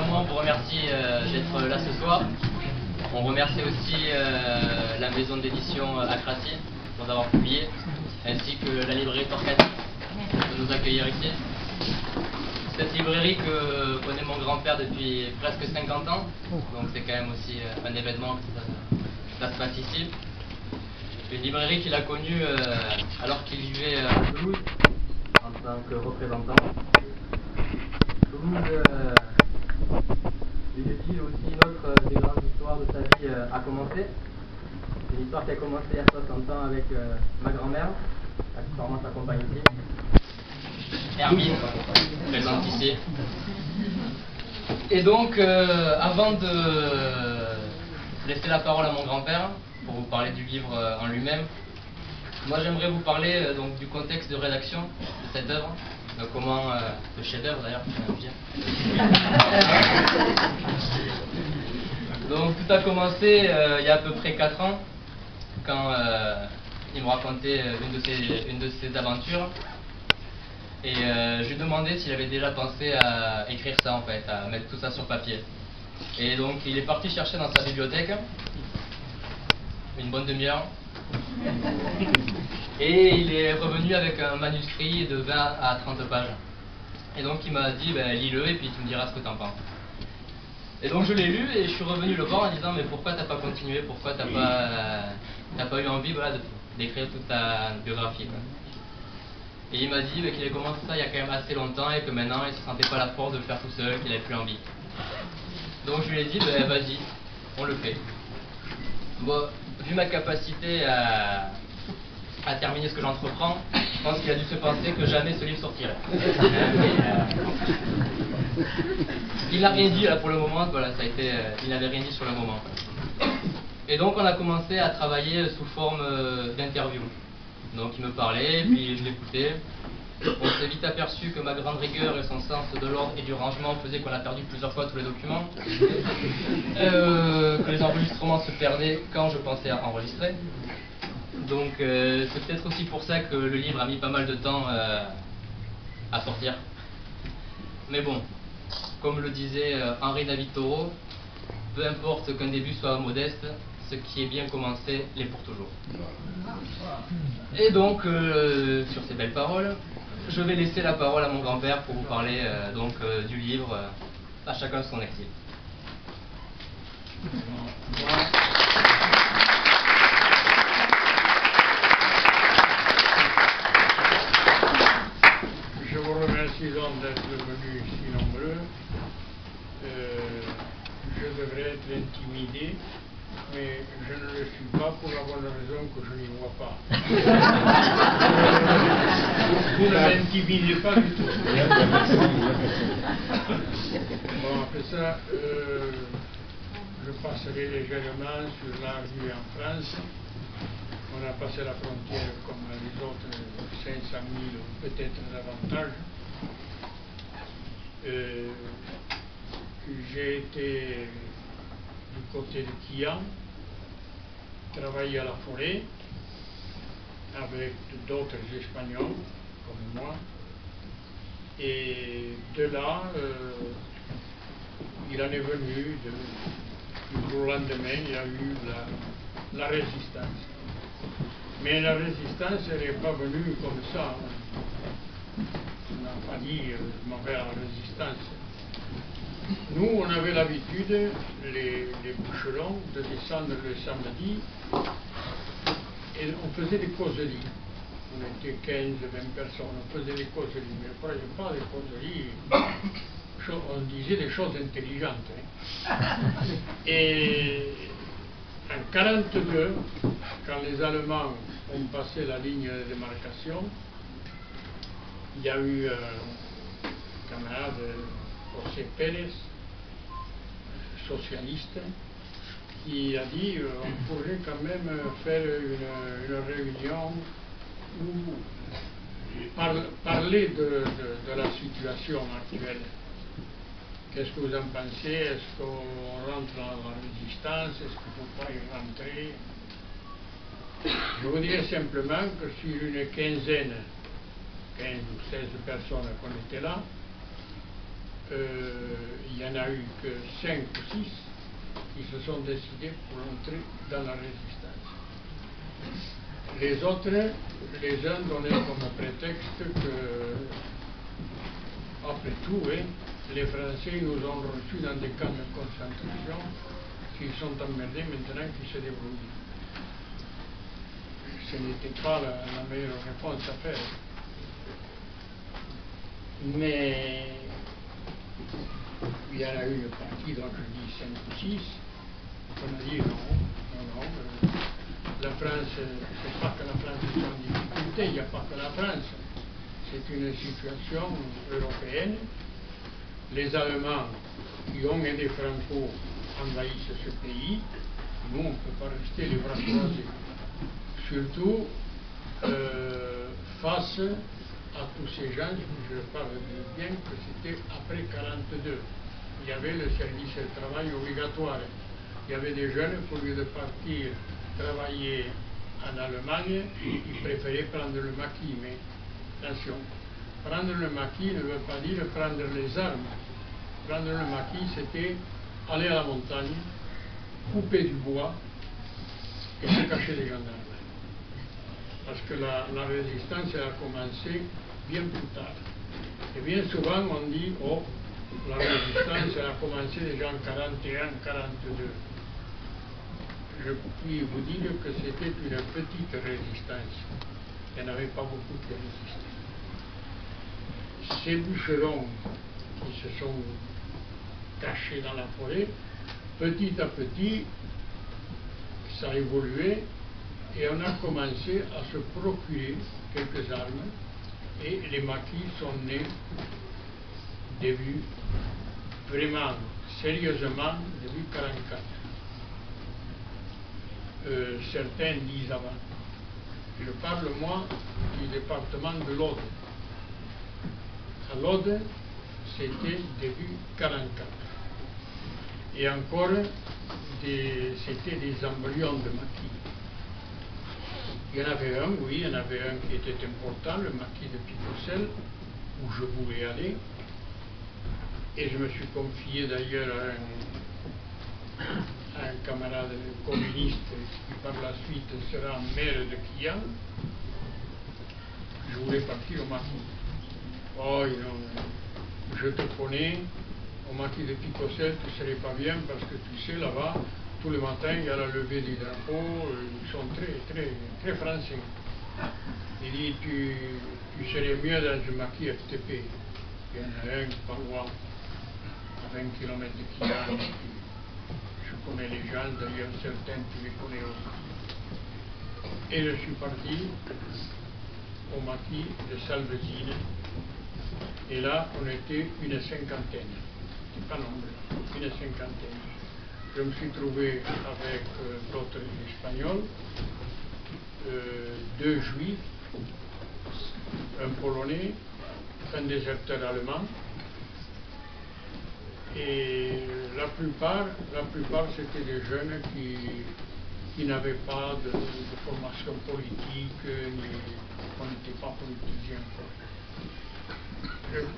premièrement, on vous remercie d'être là ce soir. On remercie aussi la maison d'édition Acratie pour nous avoir publié, ainsi que la librairie Torcati de nous accueillir ici. Cette librairie que connaît mon grand-père depuis presque 50 ans, donc c'est quand même aussi un événement que ça se passe ici. Une librairie qu'il a connue alors qu'il vivait à Toulouse en tant que représentant. Toulouse, une ville aussi, une autre des grandes histoires de sa vie a commencé. C'est une histoire qui a commencé il y a 60 ans avec ma grand-mère, accessoirement sa compagne ici. Hermine, présente ici. Et donc, avant de laisser la parole à mon grand-père, pour vous parler du livre en lui-même, moi j'aimerais vous parler donc du contexte de rédaction de cette œuvre, de comment, le chef-d'œuvre d'ailleurs, donc tout a commencé il y a à peu près 4 ans, quand il me racontait une de ses aventures. Et je lui demandais s'il avait déjà pensé à écrire ça en fait, à mettre tout ça sur papier. Et donc il est parti chercher dans sa bibliothèque, une bonne demi-heure, et il est revenu avec un manuscrit de 20 à 30 pages. Et donc il m'a dit, ben, lis-le et puis tu me diras ce que tu en penses. Et donc je l'ai lu et je suis revenu le voir en disant, mais pourquoi t'as pas continué, pourquoi t'as pas eu envie, voilà, d'écrire toute ta biographie, quoi. Et il m'a dit qu'il avait commencé ça il y a quand même assez longtemps et que maintenant il ne se sentait pas la force de le faire tout seul, qu'il n'avait plus envie. Donc je lui ai dit, ben, vas-y, on le fait. Bon, vu ma capacité à terminer ce que j'entreprends, je pense qu'il a dû se penser que jamais ce livre sortirait. Il n'a rien dit là pour le moment, voilà, ça a été, il n'avait rien dit sur le moment. Et donc on a commencé à travailler sous forme d'interview. Donc il me parlait, puis je l'écoutais. On s'est vite aperçu que ma grande rigueur et son sens de l'ordre et du rangement faisaient qu'on a perdu plusieurs fois tous les documents. Que les enregistrements se perdaient quand je pensais à enregistrer. Donc c'est peut-être aussi pour ça que le livre a mis pas mal de temps à sortir. Mais bon, comme le disait Henri David Thoreau, peu importe qu'un début soit modeste, ce qui est bien commencé l'est pour toujours. Et donc, sur ces belles paroles, je vais laisser la parole à mon grand-père pour vous parler du livre, à chacun son exil. Je vous remercie donc d'être venus ici nombreux. Je devrais être intimidé, mais je ne le suis pas pour la bonne raison que je n'y vois pas. Vous ne m'intimidez pas du tout. Bon, après ça, je passerai légèrement sur la rue en France. On a passé la frontière comme les autres 500 000 ou peut-être davantage. J'ai été du côté de Quillan, travailler à la forêt avec d'autres Espagnols comme moi. Et de là, il en est venu, du jour au lendemain, il y a eu la résistance. Mais la résistance, elle n'est pas venue comme ça. On n'a pas dit je m'en vais à la résistance. Nous, on avait l'habitude, les boucherons, de descendre le samedi et on faisait des causeries. On était 15-20 personnes, on faisait des causeries, mais on ne croyait pas des causeries, on disait des choses intelligentes. Hein. Et en 1942, quand les Allemands ont passé la ligne de démarcation, il y a eu un camarade, José Pérez, socialiste, qui a dit on pourrait quand même faire une réunion où parler de la situation actuelle. Qu'est-ce que vous en pensez? Est-ce qu'on rentre dans la résistance? Est-ce qu'il ne faut pas y rentrer? Je vous dirais simplement que sur une quinzaine, 15 ou 16 personnes qu'on était là, il y en a eu que 5 ou 6 qui se sont décidés pour entrer dans la résistance. Les autres, les uns donnaient comme prétexte que, après tout, les Français nous ont reçus dans des camps de concentration, qu'ils sont emmerdés maintenant, qu'ils se débrouillent. Ce n'était pas la meilleure réponse à faire. Mais il y en a une partie, dont je dis 5 ou 6, on a dit non, la France, c'est pas que la France est en difficulté, il n'y a pas que la France, c'est une situation européenne. Les Allemands qui ont aidé Franco envahissent ce pays, nous on ne peut pas rester les bras croisés. Surtout face à tous ces gens, je parle bien que c'était après 1942. Il y avait le service de travail obligatoire. Il y avait des jeunes, au lieu de partir travailler en Allemagne, ils préféraient prendre le maquis. Mais attention, prendre le maquis ne veut pas dire prendre les armes. Prendre le maquis, c'était aller à la montagne, couper du bois et se cacher des gendarmes. Parce que la résistance elle a commencé bien plus tard. Et bien souvent on dit, oh, la résistance elle a commencé déjà en 41, 42. Je puis vous dire que c'était une petite résistance. Il n'y en avait pas beaucoup qui résistaient. Ces bûcherons qui se sont cachés dans la forêt, petit à petit, ça a évolué et on a commencé à se procurer quelques armes et les maquis sont nés début, vraiment, sérieusement, début 1944. Certains disent avant. Je parle, moi, du département de l'Aude. À l'Aude, c'était début 1944. Et encore, c'était des embryons de maquis. Il y en avait un, oui, il y en avait un qui était important, le maquis de Picocel, où je voulais aller. Et je me suis confié d'ailleurs à un camarade communiste qui par la suite sera maire de Quillan. Je voulais partir au maquis. Oh, non, je te connais, au maquis de Picocel, tu ne serais pas bien parce que tu sais, là-bas, tous les matins, il y a la levée des drapeaux, ils sont très français. Il dit, tu serais mieux dans un maquis FTP. Il y en a un pas loin, à 20 km de Quillan. Je connais les gens, d'ailleurs certains tu les connais aussi. Et je suis parti au maquis de Salvezine. Et là, on était une cinquantaine. Pas nombreux, une cinquantaine. Je me suis trouvé avec d'autres Espagnols, 2 Juifs, un Polonais, un déserteur allemand. Et la plupart c'était des jeunes qui n'avaient pas de formation politique, on n'était pas politisés encore.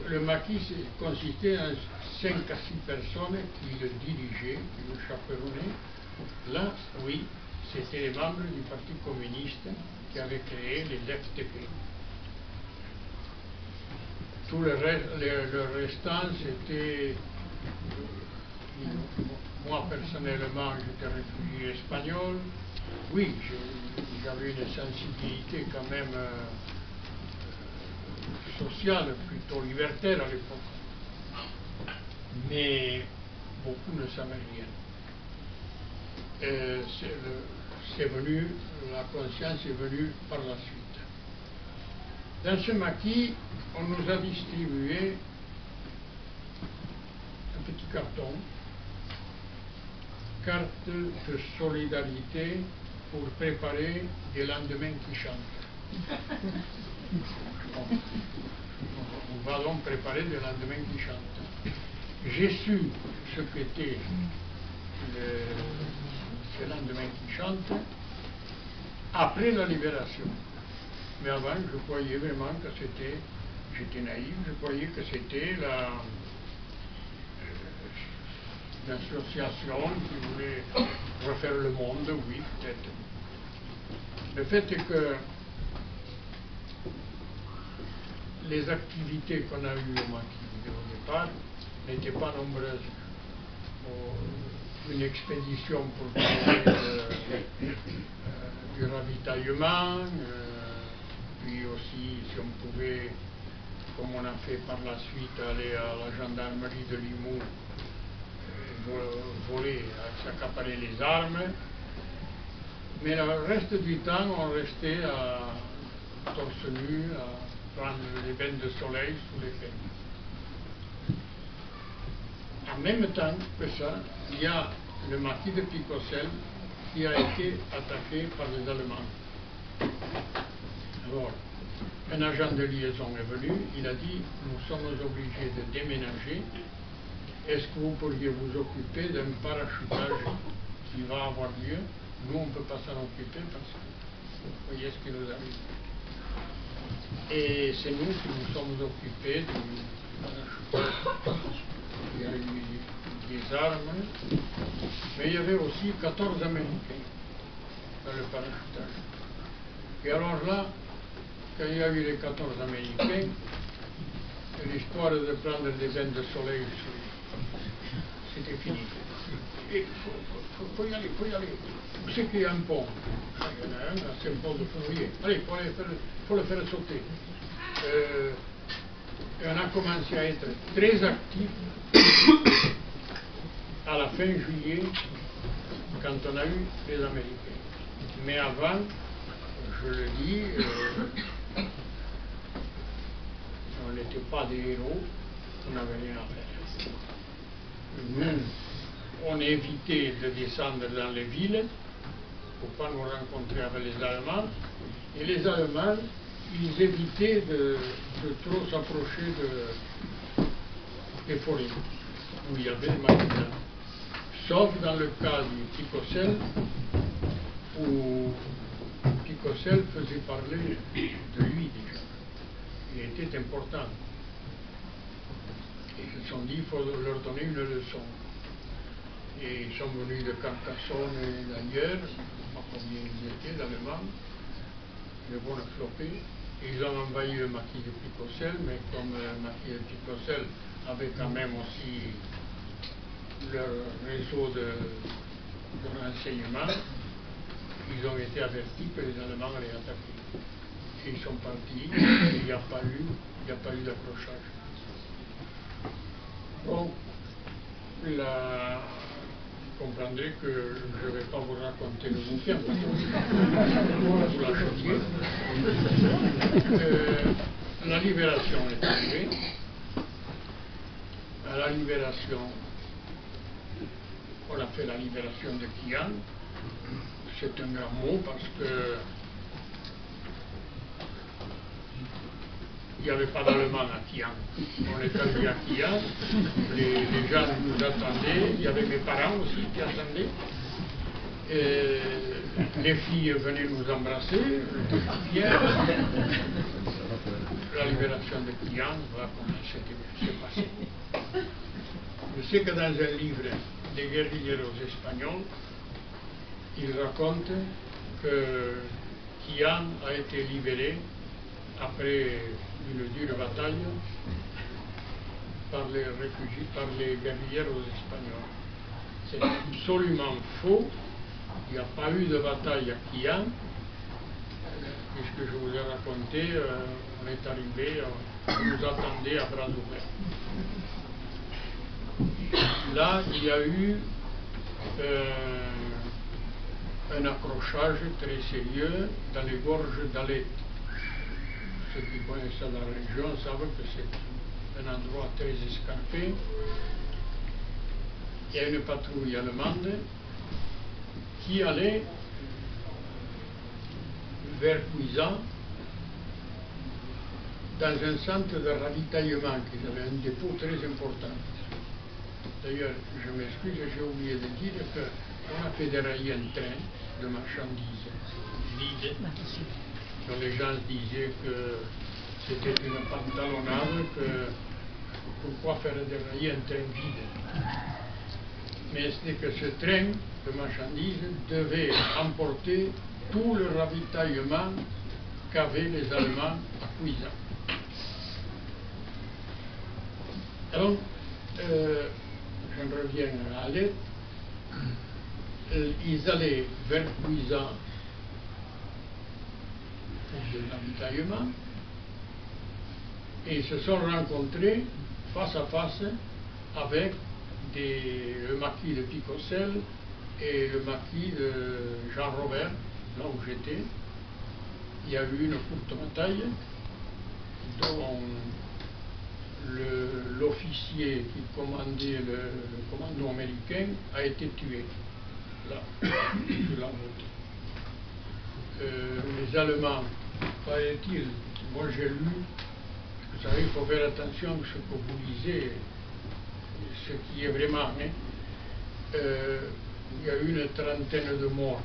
Le maquis consistait en 5 à 6 personnes qui le dirigeaient, qui le chaperonnaient. Là, oui, c'était les membres du Parti communiste qui avaient créé les FTP. Tout le restant, c'était... Moi, personnellement, j'étais réfugié espagnol. Oui, j'avais une sensibilité quand même sociale, plutôt libertaire à l'époque. Mais beaucoup ne savaient rien. C'est venu, la conscience est venue par la suite. Dans ce maquis, on nous a distribué un petit carton, carte de solidarité pour préparer des lendemains qui chantent. On va donc préparer des lendemains qui chantent. J'ai su ce qu'était ces lendemains qui chantent après la libération. Mais avant, je croyais vraiment que c'était, j'étais naïf, je croyais que c'était association qui voulait refaire le monde, oui, peut-être. Le fait est que les activités qu'on a eues au maquis au départ n'étaient pas nombreuses. Une expédition pour parler du ravitaillement, puis aussi si on pouvait, comme on a fait par la suite, aller à la gendarmerie de Limoux, voler, s'accaparer les armes. Mais le reste du temps, on restait à torse nu, à prendre les bains de soleil sous les fenêtres. En même temps que ça, il y a le maquis de Picocel qui a été attaqué par les Allemands. Alors, un agent de liaison est venu, il a dit, nous sommes obligés de déménager, est-ce que vous pourriez vous occuper d'un parachutage qui va avoir lieu? Nous, on ne peut pas s'en occuper parce que vous voyez ce qui nous arrive. Et c'est nous qui nous sommes occupés du parachutage. Il y a eu des armes, mais il y avait aussi 14 Américains dans le parachutage. Et alors là, quand il y a eu les 14 Américains, l'histoire de prendre des bains de soleil, c'était fini. Il faut y aller, faut y aller. Où c'est qu'il y a un pont? Il y en a un, c'est un pont de Fourrier. Allez, il faut le faire sauter. Et on a commencé à être très actifs à la fin juillet, quand on a eu les Américains. Mais avant, je le dis, on n'était pas des héros, on n'avait rien à faire. Nous, on évitait de descendre dans les villes pour ne pas nous rencontrer avec les Allemands, et les Allemands, ils évitaient de trop s'approcher des forêts où il y avait des magasins. Sauf dans le cas du Picocel, où Picocel faisait parler de lui déjà. Il était important. Et ils se sont dit qu'il faut leur donner une leçon. Et ils sont venus de Carcassonne et d'ailleurs, pas combien ils étaient, d'Allemagne, de bonne flopée. Ils ont envahi le maquis de Picocel, mais comme le maquis de Picocel avait quand même aussi leur réseau de renseignement, ils ont été avertis que les Allemands allaient attaquer. Et ils sont partis, et il n'y a pas eu d'accrochage. Bon, vous comprendrez que je ne vais pas vous raconter le bouquin, parce que vous l'achetiez. La libération est arrivée. À la libération, on a fait la libération de Quillan. C'est un grand mot parce que il n'y avait pas d'Allemand à Quillan. On est arrivé à Quillan, les gens nous attendaient, il y avait mes parents aussi qui attendaient. Et les filles venaient nous embrasser, j'étais fier. La libération de Quillan, voilà comment s'est passé. Je sais que dans un livre des guerrilleros espagnols, il raconte que Quillan a été libéré après une dure bataille par les réfugiés, par les guerrilleros espagnols. C'est absolument faux. Il n'y a pas eu de bataille à Quillan. Puisque je vous ai raconté, on est arrivé, on nous attendait à bras ouverts. Là, il y a eu un accrochage très sérieux dans les gorges d'Alet. Ceux qui connaissent ça dans la région savent que c'est un endroit très escarpé. Il y a une patrouille allemande qui allait vers Cuisan dans un centre de ravitaillement qui avait un dépôt très important. D'ailleurs, je m'excuse, j'ai oublié de dire qu'on a fait dérailler un train de marchandises vide, dont les gens disaient que c'était une pantalonnade, que pourquoi faire dérailler un train vide? mais c'est que ce train de marchandises devait emporter tout le ravitaillement qu'avaient les Allemands à Cuisa. Alors, je reviens à l'aide. Ils allaient vers Cuisa pour le ravitaillement et ils se sont rencontrés face à face avec le marquis de Picocel et le marquis de Jean-Robert, là où j'étais. Il y a eu une courte bataille dont l'officier qui commandait le commando américain a été tué. Là, sur la route. Les Allemands, paraît-il, moi j'ai lu, vous savez, il faut faire attention à ce que vous lisez, ce qui est vraiment, hein. Il y a eu une trentaine de morts.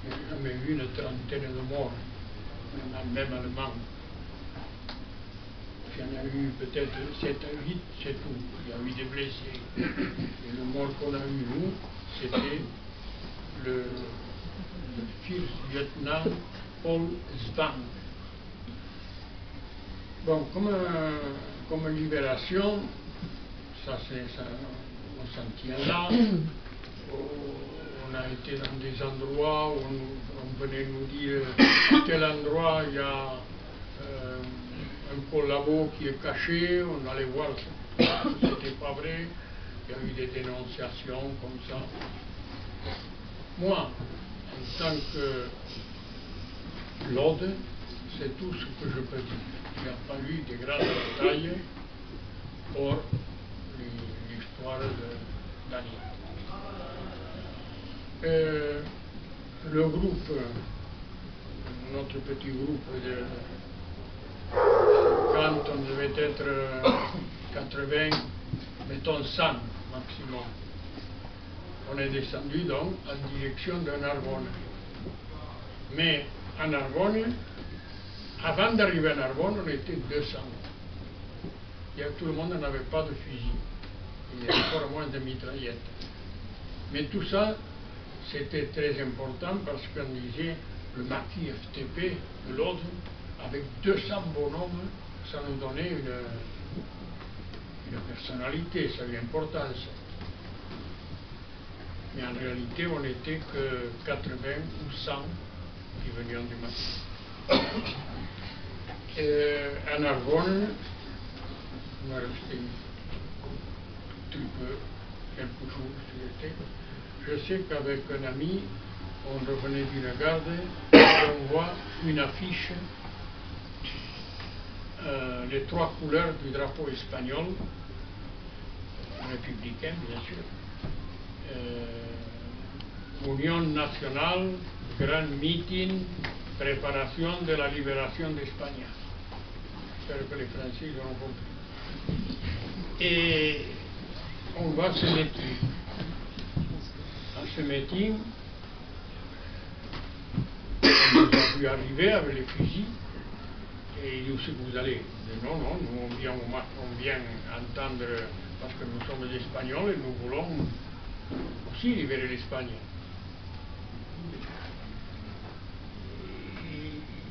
Il n'y a jamais eu une trentaine de morts, même allemand. Il y en a eu peut-être 7 à 8, c'est tout. Il y a eu des blessés. Et le mort qu'on a eu, nous, c'était le Fils-lieutenant Paul Svan. Bon, comme libération, ça, on s'en tient là. On a été dans des endroits où on venait nous dire à tel endroit il y a un collabo qui est caché, on allait voir si c'était pas vrai, il y a eu des dénonciations comme ça. Moi, en tant que Lode, c'est tout ce que je peux dire. Il n'y a pas eu de grandes batailles pour l'histoire d'Annie. Le groupe, notre petit groupe de quand on devait être 80, mettons 100 maximum. On est descendu donc en direction de Narbonne. Mais à Narbonne, avant d'arriver à Narbonne, on était 200. Et tout le monde n'avait pas de fusil. Il y avait encore moins de mitraillettes. Mais tout ça, c'était très important parce qu'on disait le marquis FTP de l'autre, avec 200 bonhommes, ça nous donnait une personnalité, ça a une importance. Mais en réalité, on n'était que 80 ou 100 qui venaient du matin. À Narbonne, on est resté très peu, quelques jours, je sais qu'avec un ami, on revenait d'une garde et on voit une affiche, les 3 couleurs du drapeau espagnol, républicain bien sûr, Union nationale, grand meeting, préparation de la libération d'Espagne. J'espère que les Français l'auront compris. Et on va se mettre. À ce meeting, on nous a vu arriver avec les fusils et il dit où c'est que vous allez? Non, non, nous on vient entendre parce que nous sommes des Espagnols et nous voulons aussi libérer l'Espagne.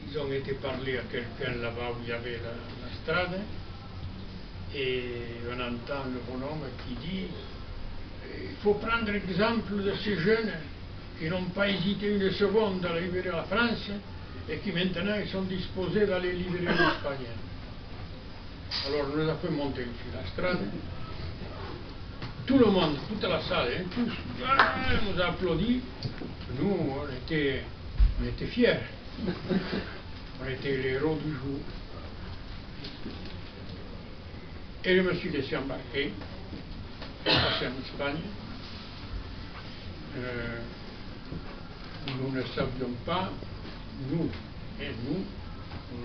Ils ont été parler à quelqu'un là-bas où il y avait la strade et on entend le bonhomme qui dit il faut prendre exemple de ces jeunes qui n'ont pas hésité une seconde à libérer la France et qui maintenant ils sont disposés d'aller libérer l'Espagne. Alors on nous a fait monter sur la strade. Tout le monde, toute la salle, hein, tous, nous a applaudi. Nous, on était fiers. On était les héros du jour. Et je me suis laissé embarquer. Passé en Espagne. Nous ne savions pas, nous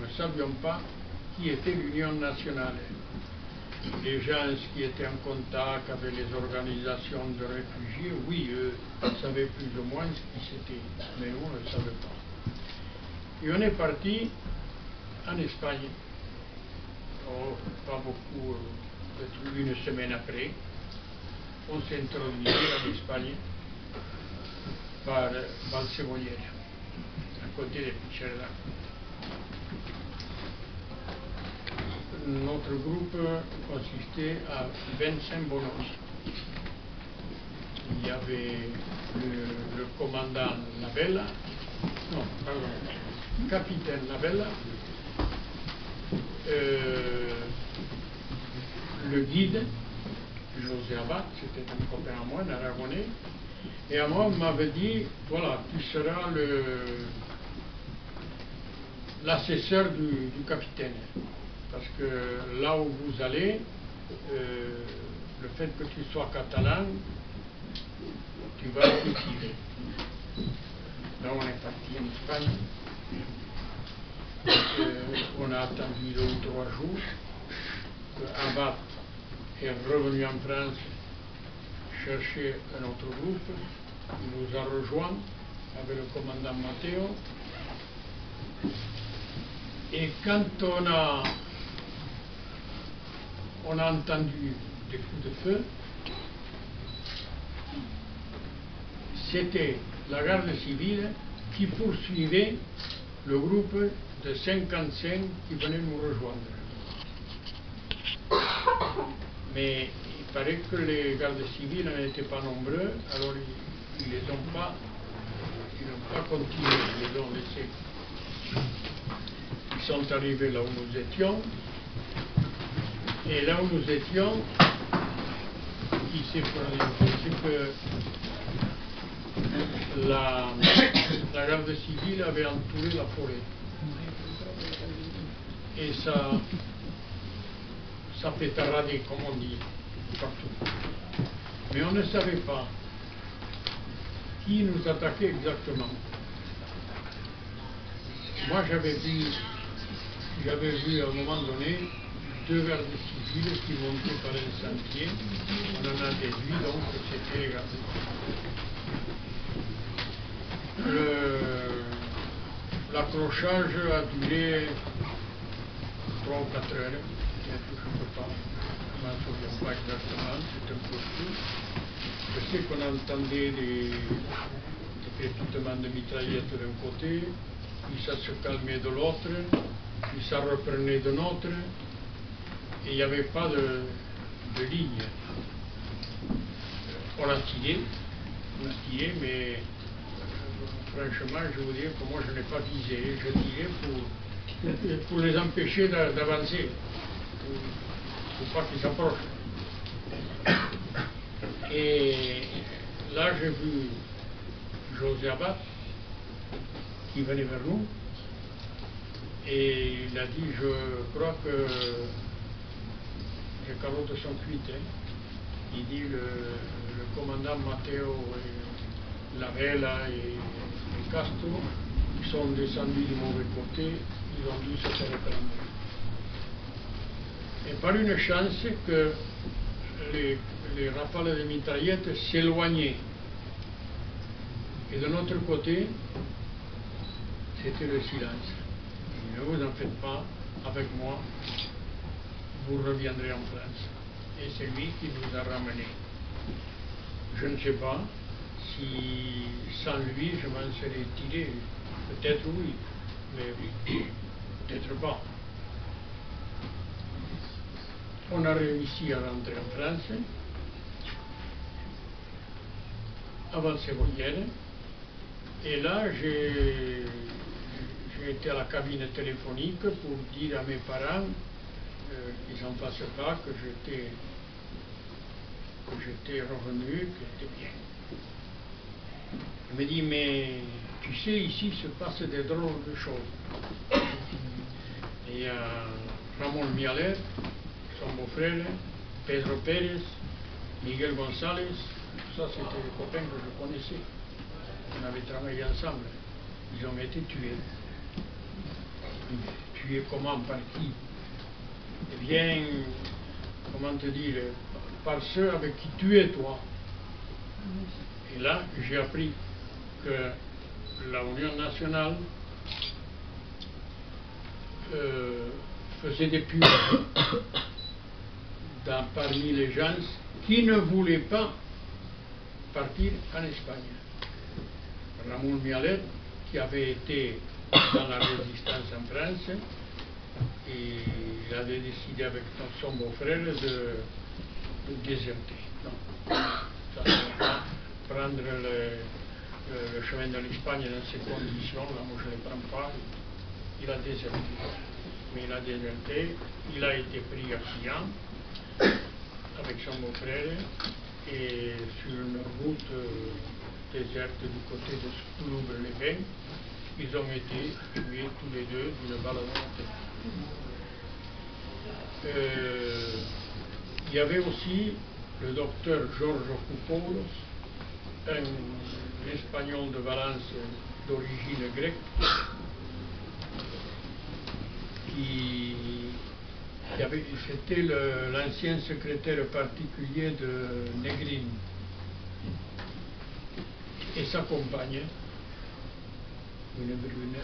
ne savions pas qui était l'Union nationale. Les gens qui étaient en contact avec les organisations de réfugiés, oui, eux savaient plus ou moins ce qui c'était, mais nous on ne savait pas. Et on est parti en Espagne, pas beaucoup, peut-être une semaine après. on s'est introduit en Espagne par Valcebollera, à côté de Pichera. Notre groupe consistait à 25 bonhommes. Il y avait le commandant Labella, non, pardon, capitaine Labella, le guide, José Abad, c'était un copain à moi, un aragonais, et à moi, on m'avait dit, voilà, tu seras l'assesseur du capitaine. Parce que là où vous allez, le fait que tu sois catalan, tu vas être utile. Là, on est parti en Espagne. On a attendu 2 ou 3 jours que Abad est revenu en France chercher un autre groupe. Il nous a rejoints avec le commandant Matteo. Et quand on a entendu des coups de feu, c'était la garde civile qui poursuivait le groupe de 55 qui venait nous rejoindre. Mais il paraît que les gardes civils n'étaient pas nombreux, alors ils n'ont pas continué, ils les ont laissés. Ils sont arrivés là où nous étions, et là où nous étions, il s'est produit, c'est que la garde civile avait entouré la forêt. Et ça pétaradait, comme on dit, partout. Mais on ne savait pas qui nous attaquait exactement. Moi, j'avais vu à un moment donné 2 gardes civils qui montaient par un sentier. On en a déduit donc que c'était les gardes civils. L'accrochage a duré 3 ou 4 heures, je ne sais pas, je ne m'en souviens pas exactement, c'est un peu flou. Je sais qu'on entendait des crépitements de mitraillettes d'un côté, puis ça se calmait de l'autre, puis ça reprenait de l'autre, et il n'y avait pas de ligne. On a tiré, mais franchement, je vous dis que moi je n'ai pas visé, je tirais pour les empêcher d'avancer, pour pas qu'ils s'approchent. Et là j'ai vu José Abad qui venait vers nous, et il a dit, je crois que les carottes sont cuites. Hein. Il dit, le commandant Matteo et Labella et Castro sont descendus du mauvais côté, ils ont dû se faire prendre. Et par une chance que les rafales de mitraillettes s'éloignaient. Et de notre côté, c'était le silence. Ne vous en faites pas, avec moi, vous reviendrez en France. Et c'est lui qui nous a ramenés. Je ne sais pas si sans lui je m'en serais tiré. Peut-être oui, mais peut-être pas. On a réussi à rentrer en France, à Valcebollera, et là j'ai été à la cabine téléphonique pour dire à mes parents qu'ils n'en fassent pas, que j'étais revenu, que c'était bien. Il me dit, mais tu sais, ici se passent des drôles de choses. Il y a Ramon Mialet, son beau-frère, Pedro Pérez, Miguel González, ça c'était des copains que je connaissais. On avait travaillé ensemble. Ils ont été tués. Tués comment, par qui? Eh bien, comment te dire, par ceux avec qui tu es toi. Et là, j'ai appris que la Union nationale faisait des pubs parmi les gens qui ne voulaient pas partir en Espagne. Ramon Mialet, qui avait été dans la résistance en France, et il avait décidé avec son beau-frère de déserter. Non, ça ne va pas prendre le chemin de l'Espagne dans ces conditions-là, moi je ne les prends pas. Il a déserté. Mais il a déserté, il a été pris à Quillan avec son beau-frère et sur une route déserte du côté de Splouvre-les-Bains, ils ont été tués tous les deux d'une balle dans la tête. Il y avait aussi le docteur Georges Koupoulos, un espagnol de Valence d'origine grecque, c'était l'ancien secrétaire particulier de Negrin et sa compagne, une brune.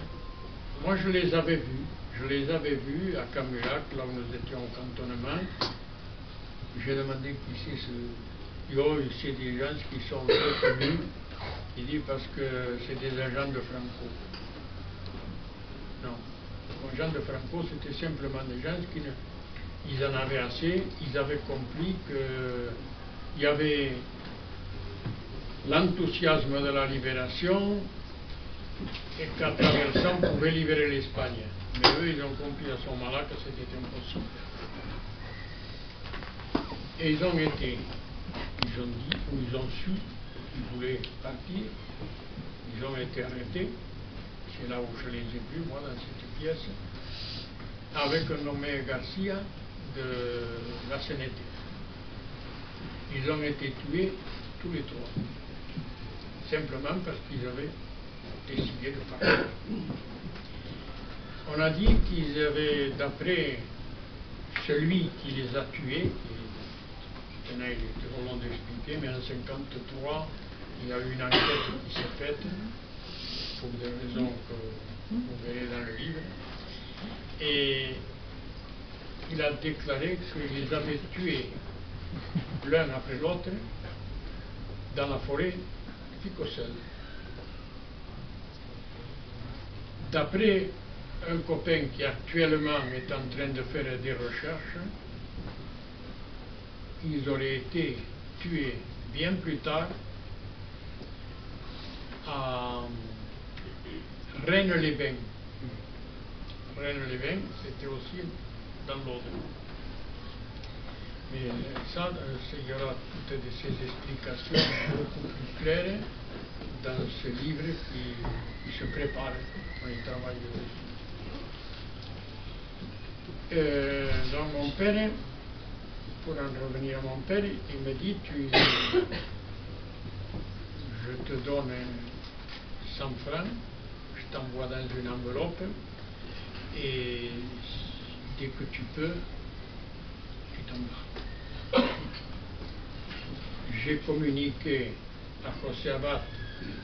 Moi je les avais vus à Camulac, là où nous étions au cantonnement. J'ai demandé qui c'est ce... Yo, c'est des gens qui sont reconnus. Il dit parce que c'est des agents de Franco. Non. Les agents de Franco, c'était simplement des gens qui ils en avaient assez, ils avaient compris qu'il y avait l'enthousiasme de la libération et qu'à travers ça on pouvait libérer l'Espagne. Mais eux, ils ont compris à ce moment-là que c'était impossible. Et ils ont été, ils ont dit, ou ils ont su qu'ils voulaient partir, ils ont été arrêtés, c'est là où je les ai vus, moi, dans cette pièce, avec un nommé Garcia de la CNT. Ils ont été tués tous les trois, simplement parce qu'ils avaient décidé de partir. On a dit qu'ils avaient, d'après celui qui les a tués, il était trop long d'expliquer, mais en 1953, il y a eu une enquête qui s'est faite, pour des raisons que vous verrez dans le livre, et il a déclaré qu'il les avait tués l'un après l'autre dans la forêt de Picocel. D'après un copain qui actuellement est en train de faire des recherches, ils auraient été tués bien plus tard à Rennes-les-Bains. Rennes-les-Bains, c'était aussi dans l'Aude. Mais ça, il y aura toutes ces explications beaucoup plus claires dans ce livre qui se prépare. On y travaille dessus. Donc mon père, pour en revenir à mon père, il me dit, je te donne 100 francs, je t'envoie dans une enveloppe, et dès que tu peux, tu t'en vas. J'ai communiqué à José Abad,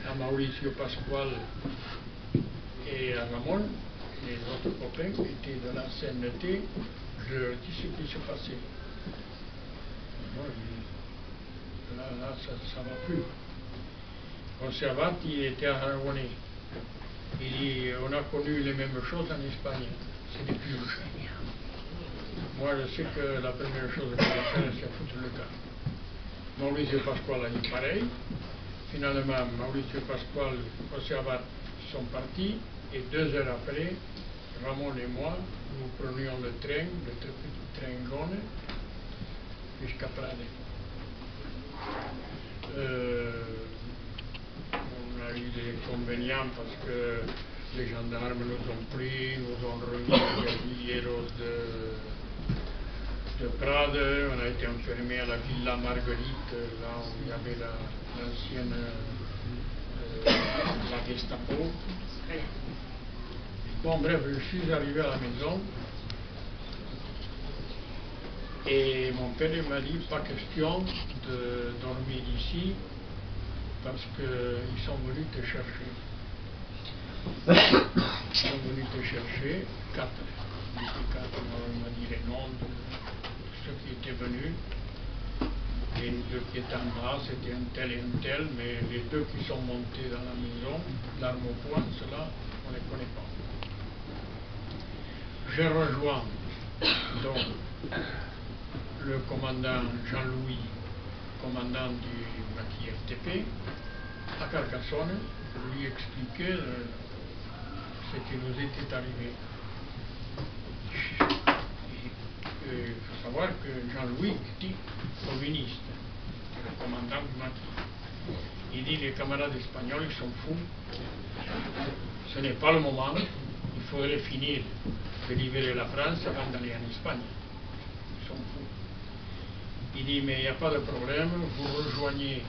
à Mauricio Pascual et à Ramon, les autres copains qui étaient de la CNT, je leur dis ce qui se passait. Moi, là, ça ne va plus. José Abad, il était à Aragonais. Il dit, on a connu les mêmes choses en Espagne, c'est des purges. Moi, je sais que la première chose qu'il va faire, c'est foutre le camp. Mauricio Pascual a dit pareil. Finalement, Mauricio Pascual et José Abad sont partis, et 2 heures après, Ramon et moi, nous prenions le très petit train Gone, jusqu'à Prades. On a eu des inconvénients parce que les gendarmes nous ont pris, nous ont remis les guerrilleros de Prades, on a été enfermés à la Villa Marguerite, là où il y avait l'ancienne la Gestapo. Bon bref, je suis arrivé à la maison et mon père m'a dit pas question de dormir ici parce qu'ils sont venus te chercher. Ils sont venus te chercher, 4. Il m'a dit les noms de ceux qui étaient venus. les deux qui étaient en bas, c'était un tel et un tel, mais les deux qui sont montés dans la maison, l'arme au poing, cela, on ne les connaît pas. J'ai rejoint donc le commandant Jean-Louis, commandant du maquis FTP, à Carcassonne, pour lui expliquer ce qui nous était arrivé. Il faut savoir que Jean-Louis était communiste, le commandant du maquis. Il dit les camarades espagnols, ils sont fous, ce n'est pas le moment, il faudrait finir de libérer la France avant d'aller en Espagne. Ils sont fous. Il dit mais il n'y a pas de problème, vous rejoignez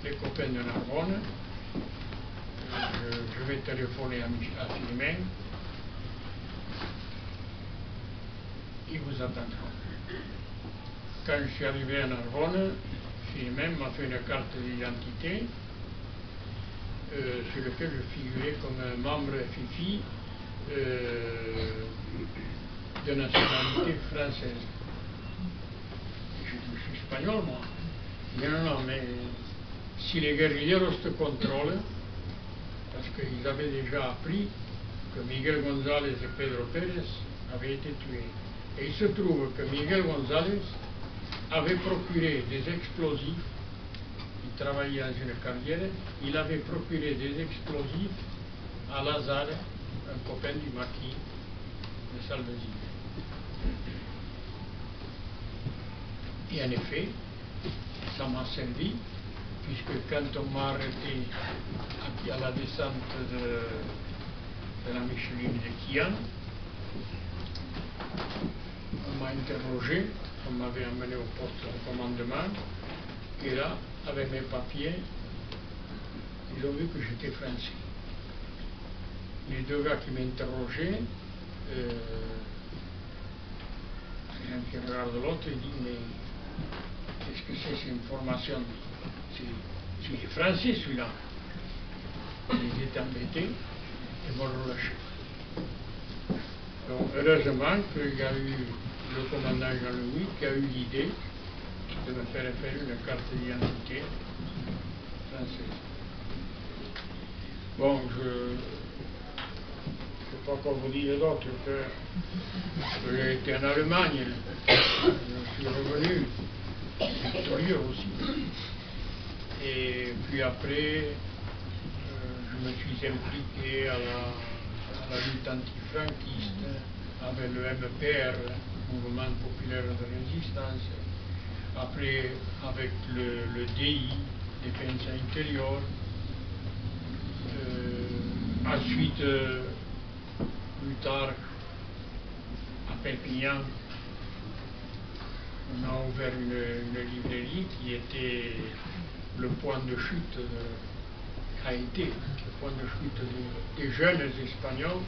les copains de Narbonne, je vais téléphoner à Philomène, ils vous attendront. Quand je suis arrivé à Narbonne, Philomène m'a fait une carte d'identité sur laquelle je figurais comme un membre FIFI de nationalité française. Je suis espagnol, moi. Non, mais si les guerrilleros te contrôlent, parce qu'ils avaient déjà appris que Miguel González et Pedro Pérez avaient été tués. Et il se trouve que Miguel González avait procuré des explosifs, il travaillait dans une carrière, il avait procuré des explosifs à Lazare, un copain du maquis de Salvesie. Et en effet, ça m'a servi, puisque quand on m'a arrêté à la descente de la Micheline de Quillan, on m'a interrogé, on m'avait emmené au poste de commandement, et là, avec mes papiers, ils ont vu que j'étais français. Les deux gars qui m'interrogeaient, un qui regarde l'autre et dit mais qu'est-ce que c'est cette information? C'est français celui-là. Ils étaient embêtés et m'ont relâché. Donc heureusement qu'il y a eu le commandant Jean-Louis qui a eu l'idée de me faire une carte d'identité française. Bon, je ne sais pas quoi vous dire d'autre que j'ai été en Allemagne, je suis revenu victorieux aussi. Et puis après, je me suis impliqué à la lutte antifranquiste avec le MPR, Mouvement populaire de résistance, après avec le DI, Défense intérieure, ensuite, plus tard, à Perpignan, on a ouvert une librairie qui était le point de chute a été le point de chute des jeunes Espagnols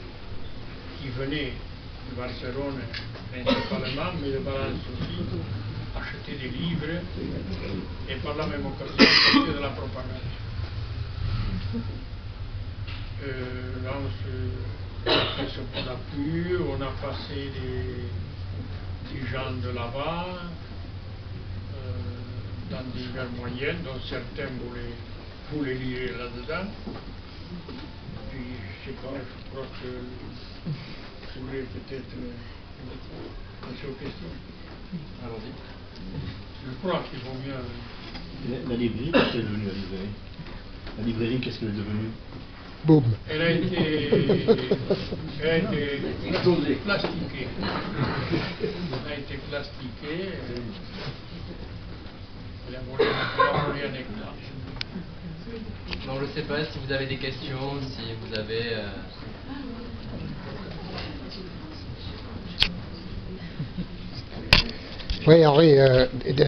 qui venaient de Barcelone principalement, mais de Valence aussi, acheter des livres et par la même occasion acheter de la propagande. Là, on fait ce qu'on a pu, on a passé des gens de là-bas dans des guerres moyennes, dont certains voulaient lire là-dedans. Puis, je sais pas, je crois que vous voulez peut-être passer aux questions. Allons-y. Je crois qu'il vaut mieux. La librairie, qu'est-ce qu'elle est devenue, la librairie? La librairie, qu'est-ce qu'elle est devenue? Boum. Elle a été plastiquée. Elle a été plastiquée. Elle a volé un éclat. Non, je ne sais pas si vous avez des questions, si vous avez... Oui, Henri,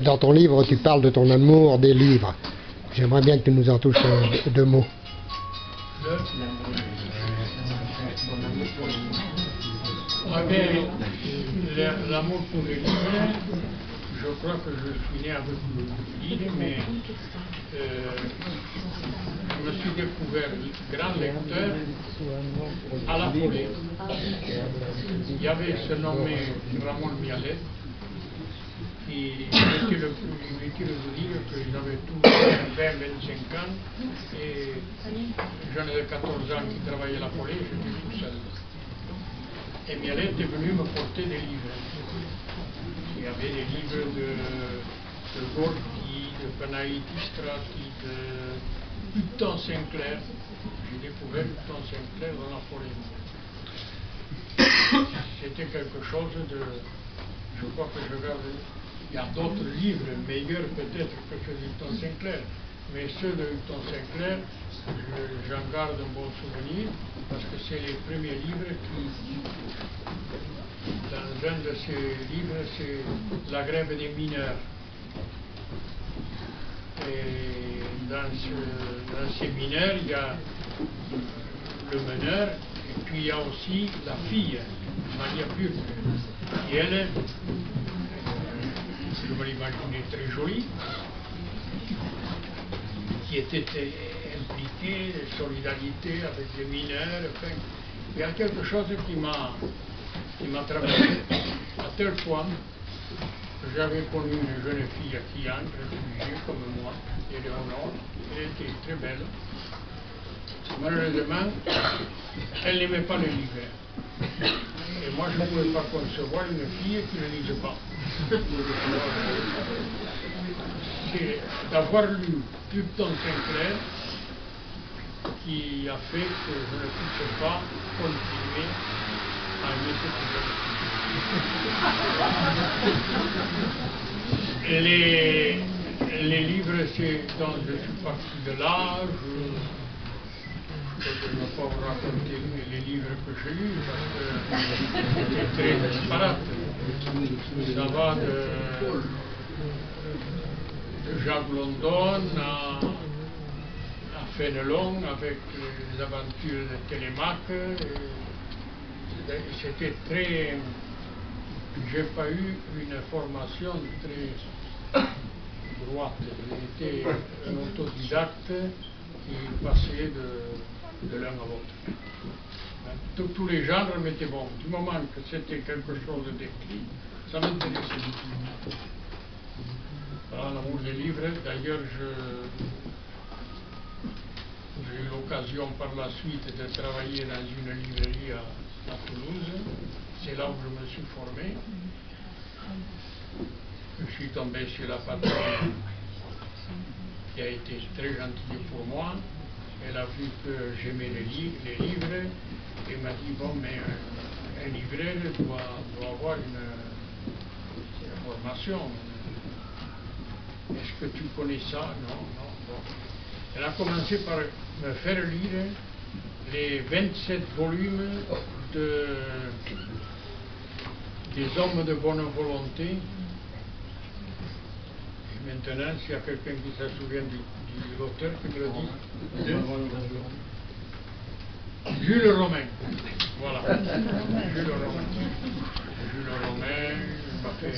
dans ton livre, tu parles de ton amour des livres. J'aimerais bien que tu nous en touches deux mots. L'amour pour les livres, je crois que je suis né avec le livre, mais je me suis découvert grand lecteur à la folie. Il y avait ce nommé Ramon Mialet, Et inutile de vous dire qu'ils avaient tous 20-25 ans et j'en avais 14 ans qui travaillait à la police, j'étais tout seul. Et Mialette est venue me porter des livres. Il y avait des livres de Gorky, de Panaïti Strati, de Upton Sinclair. J'ai découvert Upton Sinclair dans la forêt. C'était quelque chose de... Je crois que je regarde... Il y a d'autres livres meilleurs peut-être que ceux d'Upton Sinclair, mais ceux de Upton Sinclair, j'en garde un bon souvenir parce que c'est les premiers livres qui... Dans un de ces livres, c'est La grève des mineurs. Et dans ces mineurs, il y a le meneur, et puis il y a aussi la fille, Maria Burke, qui elle, je me l'imaginais très jolie, qui était impliquée de solidarité avec les mineurs. Enfin, il y a quelque chose qui m'a traversé, à tel point que j'avais connu une jeune fille qui entre, réfugiée comme moi, Éléonore. Elle était très belle. Malheureusement, elle n'aimait pas les livres. Et moi, je ne pouvais pas concevoir une fille qui ne lisait pas. C'est d'avoir lu Upton Sinclair qui a fait que je ne puisse pas continuer à aimer cette livre. Les livres, c'est dont je suis parti de là. Je ne vais pas vous raconter les livres que j'ai lus parce que c'était très disparate. Ça va de Jacques London à Fénelon avec les aventures de Télémaque. C'était très... J'ai pas eu une formation très droite. J'étais un autodidacte qui passait de l'un à l'autre. Tous les genres m'étaient bons. Du moment que c'était quelque chose d'écrit, ça m'intéressait. Voilà, l'amour des livres. D'ailleurs, j'ai eu l'occasion par la suite de travailler dans une librairie à Toulouse. C'est là où je me suis formé. Je suis tombé sur la patronne qui a été très gentille pour moi. Elle a vu que j'aimais les livres et m'a dit, bon, mais un libraire doit avoir une formation. Est-ce que tu connais ça? Non, non. Bon. Elle a commencé par me faire lire les 27 volumes des hommes de bonne volonté. Maintenant, s'il y a quelqu'un qui se souvient de l'auteur qui me le dit, Jules Romain. Voilà. Jules Romain. Jules Romain m'a fait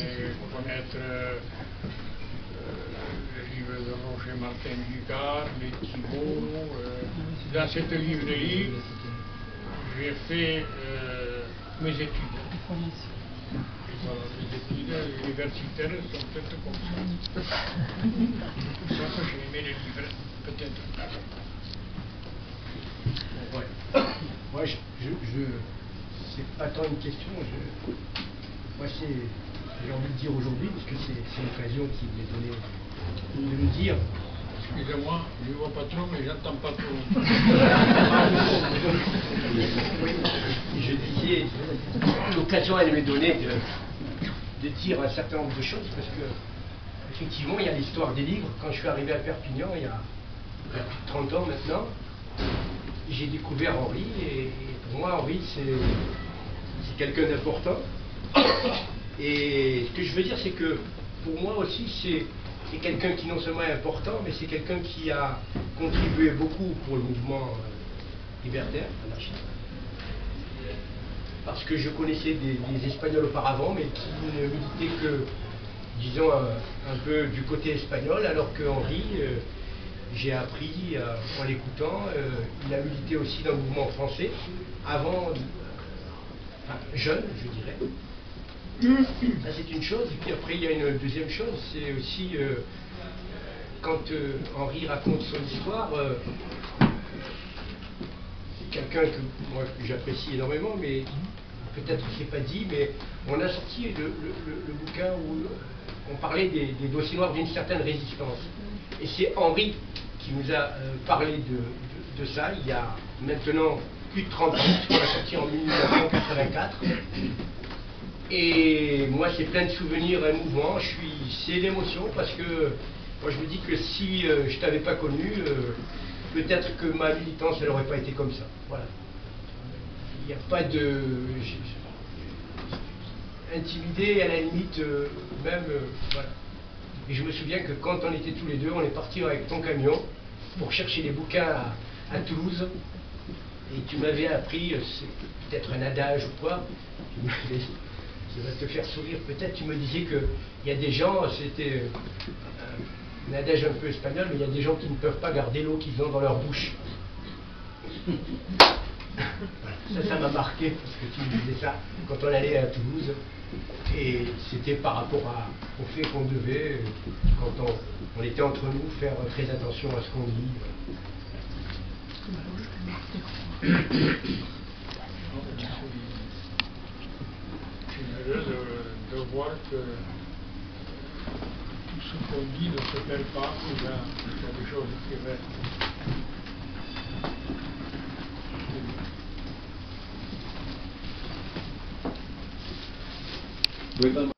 connaître le livre de Roger Martin Dugard, Les Thibault. Dans cette librairie, j'ai fait mes études. Voilà, les études universitaires sont faites comme ça. C'est pour ça que j'ai aimé les livres, peut-être. Ouais. Moi, c'est pas tant une question. Moi, j'ai envie de dire aujourd'hui, parce que c'est l'occasion qui m'est donnée de me dire. Excusez-moi, je ne vois pas trop, mais j'entends pas trop. Je disais, l'occasion, elle m'est donnée de dire un certain nombre de choses, parce que, effectivement, il y a l'histoire des livres. Quand je suis arrivé à Perpignan, il y a plus de 30 ans maintenant, j'ai découvert Henri, et pour moi, Henri, c'est quelqu'un d'important. Et ce que je veux dire, c'est que, pour moi aussi, c'est quelqu'un qui non seulement est important, mais c'est quelqu'un qui a contribué beaucoup pour le mouvement libertaire, anarchiste. Parce que je connaissais des Espagnols auparavant, mais qui ne militaient que, disons, un peu du côté espagnol, alors que Henri, j'ai appris en l'écoutant, il a milité aussi dans le mouvement français, avant, enfin, jeune, je dirais. Ça c'est une chose, et puis après il y a une deuxième chose, c'est aussi quand Henri raconte son histoire, c'est quelqu'un que moi j'apprécie énormément, mais peut-être c'est pas dit, mais on a sorti le bouquin où on parlait des dossiers noirs d'une certaine résistance. Et c'est Henri qui nous a parlé de ça il y a maintenant plus de 30 ans, on l'a sorti en 1984. Et moi, c'est plein de souvenirs émouvants. C'est l'émotion parce que moi, je me dis que si je t'avais pas connu, peut-être que ma militance, elle n'aurait pas été comme ça. Voilà. Il n'y a pas de intimidé à la limite, même voilà. Et je me souviens que quand on était tous les deux, on est partis avec ton camion pour chercher des bouquins à Toulouse. Et tu m'avais appris, c'est peut-être un adage ou quoi. Ça va te faire sourire peut-être, tu me disais qu'il y a des gens, c'était un adage un peu espagnol, mais il y a des gens qui ne peuvent pas garder l'eau qu'ils ont dans leur bouche. Ça m'a marqué, parce que tu me disais ça quand on allait à Toulouse, et c'était par rapport au fait qu'on devait, quand on était entre nous, faire très attention à ce qu'on dit. Je suis heureux de voir que tout ce qu'on dit ne se perd pas, il y a des choses qui restent. Vous pouvez pas